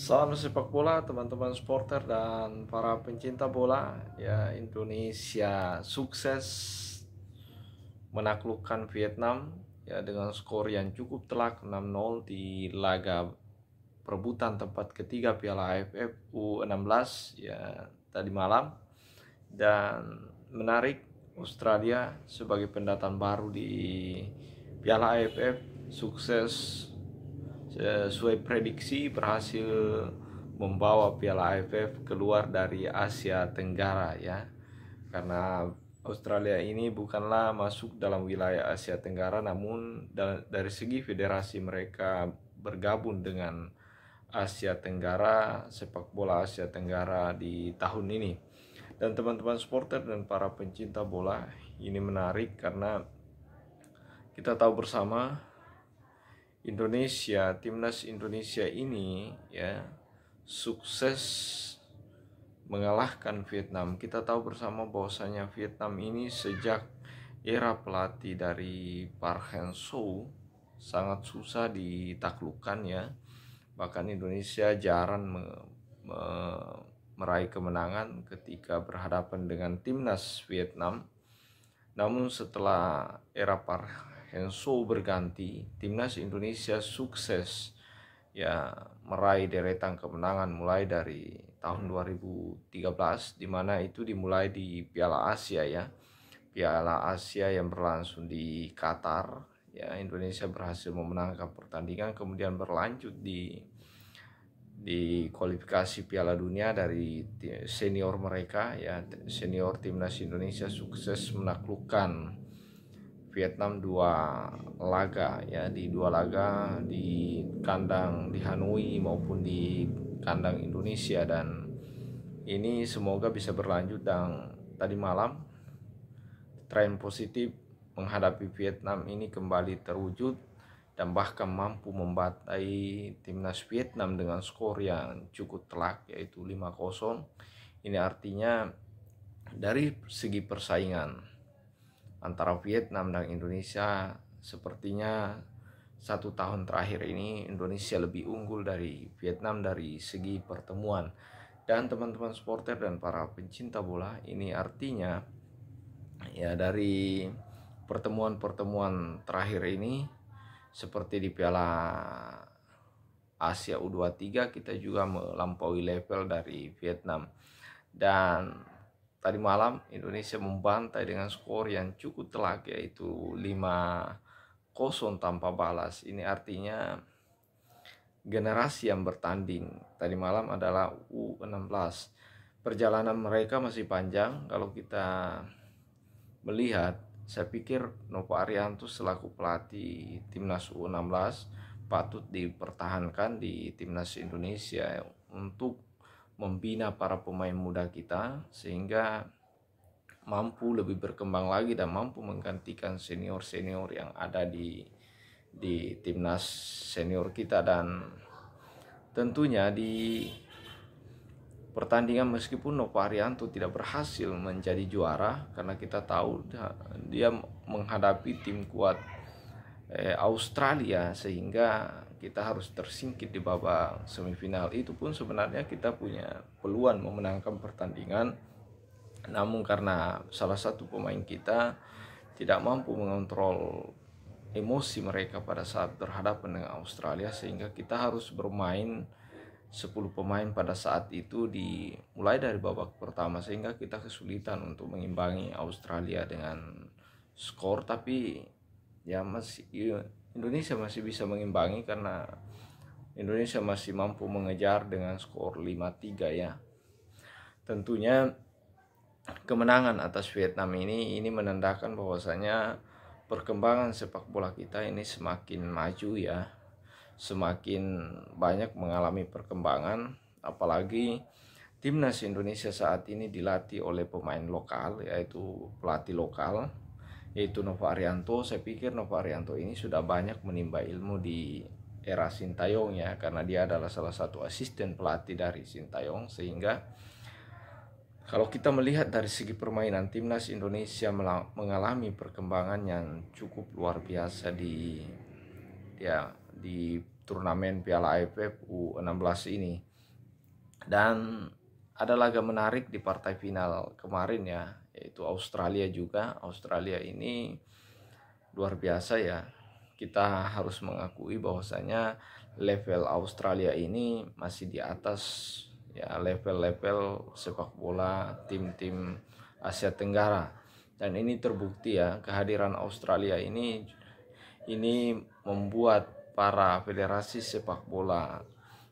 Salam sepak bola teman-teman supporter dan para pencinta bola. Ya, Indonesia sukses menaklukkan Vietnam ya dengan skor yang cukup telak 6-0 di laga perebutan tempat ketiga Piala AFF U16 ya tadi malam. Dan menarik, Australia sebagai pendatang baru di Piala AFF sukses sesuai prediksi berhasil membawa Piala AFF keluar dari Asia Tenggara ya. Karena Australia ini bukanlah masuk dalam wilayah Asia Tenggara, namun dari segi federasi mereka bergabung dengan Asia Tenggara, sepak bola Asia Tenggara di tahun ini. Dan teman-teman supporter dan para pencinta bola, ini menarik karena kita tahu bersama Indonesia, timnas Indonesia ini ya sukses mengalahkan Vietnam. Kita tahu bersama bahwasanya Vietnam ini sejak era pelatih dari Park Hang-seo sangat susah ditaklukkan ya. Bahkan Indonesia jarang meraih kemenangan ketika berhadapan dengan timnas Vietnam. Namun setelah era Park Hang-seo berganti, timnas Indonesia sukses ya meraih deretan kemenangan mulai dari tahun 2013, di mana itu dimulai di Piala Asia ya. Piala Asia yang berlangsung di Qatar ya. Indonesia berhasil memenangkan pertandingan, kemudian berlanjut di kualifikasi Piala Dunia dari senior mereka ya. Senior timnas Indonesia sukses menaklukkan Vietnam dua laga ya, di dua laga di kandang di Hanoi maupun di kandang Indonesia. Dan ini semoga bisa berlanjut, dan tadi malam tren positif menghadapi Vietnam ini kembali terwujud dan bahkan mampu membatai timnas Vietnam dengan skor yang cukup telak yaitu 5-0. Ini artinya dari segi persaingan antara Vietnam dan Indonesia, sepertinya 1 tahun terakhir ini Indonesia lebih unggul dari Vietnam dari segi pertemuan. Dan teman-teman supporter dan para pencinta bola, ini artinya ya dari pertemuan-pertemuan terakhir ini, seperti di Piala Asia U23, kita juga melampaui level dari Vietnam. Dan tadi malam Indonesia membantai dengan skor yang cukup telak yaitu 5-0 tanpa balas. Ini artinya generasi yang bertanding tadi malam adalah U16. Perjalanan mereka masih panjang. Kalau kita melihat, saya pikir Novo Arianto selaku pelatih timnas U16 patut dipertahankan di timnas Indonesia untuk membina para pemain muda kita sehingga mampu lebih berkembang lagi dan mampu menggantikan senior-senior yang ada di timnas senior kita. Dan tentunya di pertandingan, meskipun Novo Arianto tidak berhasil menjadi juara, karena kita tahu dia menghadapi tim kuat Australia, sehingga kita harus tersingkir di babak semifinal. Itu pun sebenarnya kita punya peluang memenangkan pertandingan, namun karena salah satu pemain kita tidak mampu mengontrol emosi mereka pada saat berhadapan dengan Australia, sehingga kita harus bermain 10 pemain pada saat itu mulai dari babak pertama, sehingga kita kesulitan untuk mengimbangi Australia dengan skor. Tapi ya Indonesia masih bisa mengimbangi karena Indonesia masih mampu mengejar dengan skor 5-3 ya. Tentunya kemenangan atas Vietnam ini menandakan bahwasanya perkembangan sepak bola kita ini semakin maju ya, semakin banyak mengalami perkembangan. Apalagi timnas Indonesia saat ini dilatih oleh pemain lokal, yaitu pelatih lokal, yaitu Novo Arianto. Saya pikir Novo Arianto ini sudah banyak menimba ilmu di era Sintayong ya, karena dia adalah salah satu asisten pelatih dari Sintayong. Sehingga kalau kita melihat dari segi permainan, timnas Indonesia mengalami perkembangan yang cukup luar biasa di turnamen Piala AFF U16 ini. Dan ada laga menarik di partai final kemarin ya, yaitu Australia juga. Australia ini luar biasa ya. Kita harus mengakui bahwasanya level Australia ini masih di atas ya level-level sepak bola tim-tim Asia Tenggara. Dan ini terbukti ya, kehadiran Australia ini membuat para federasi sepak bola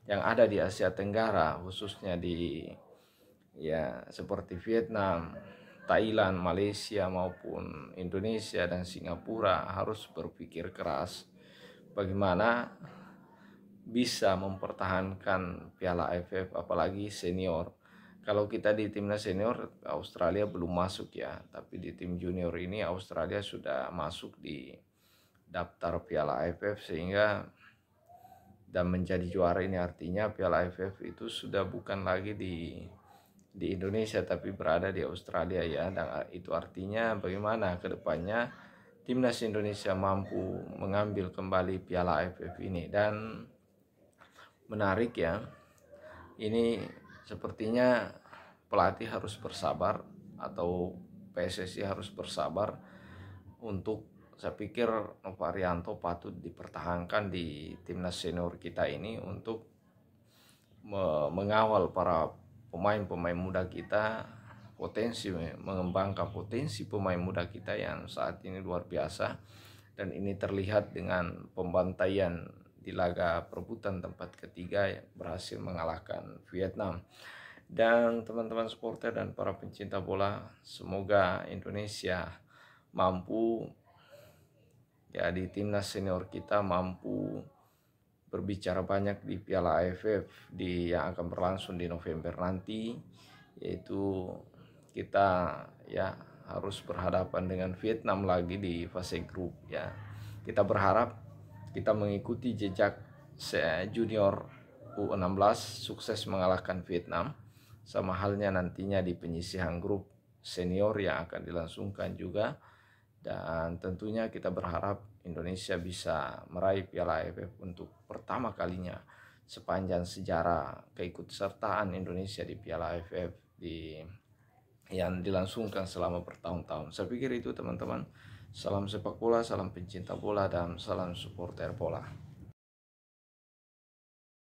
yang ada di Asia Tenggara, khususnya di ya seperti Vietnam, Thailand, Malaysia maupun Indonesia dan Singapura harus berpikir keras bagaimana bisa mempertahankan Piala AFF apalagi senior. Kalau kita di timnas senior Australia belum masuk ya, tapi di tim junior ini Australia sudah masuk di daftar Piala AFF sehingga dan menjadi juara ini artinya Piala AFF itu sudah bukan lagi di Indonesia tapi berada di Australia ya, dan itu artinya bagaimana kedepannya timnas Indonesia mampu mengambil kembali Piala AFF ini. Dan menarik ya, ini sepertinya pelatih harus bersabar atau PSSI harus bersabar untuk, saya pikir Novarianto patut dipertahankan di timnas senior kita ini untuk mengawal para pemain-pemain muda kita, mengembangkan potensi pemain muda kita yang saat ini luar biasa. Dan ini terlihat dengan pembantaian di laga perebutan tempat ketiga yang berhasil mengalahkan Vietnam. Dan teman-teman supporter dan para pencinta bola, semoga Indonesia mampu ya di timnas senior kita mampu berbicara banyak di Piala AFF yang akan berlangsung di November nanti, yaitu kita ya harus berhadapan dengan Vietnam lagi di fase grup ya. Kita berharap kita mengikuti jejak junior U16 sukses mengalahkan Vietnam, sama halnya nantinya di penyisihan grup senior yang akan dilangsungkan juga. Dan tentunya kita berharap Indonesia bisa meraih Piala AFF untuk pertama kalinya sepanjang sejarah keikutsertaan Indonesia di Piala AFF yang dilangsungkan selama bertahun-tahun. Saya pikir itu teman-teman. Salam sepak bola, salam pencinta bola, dan salam supporter bola.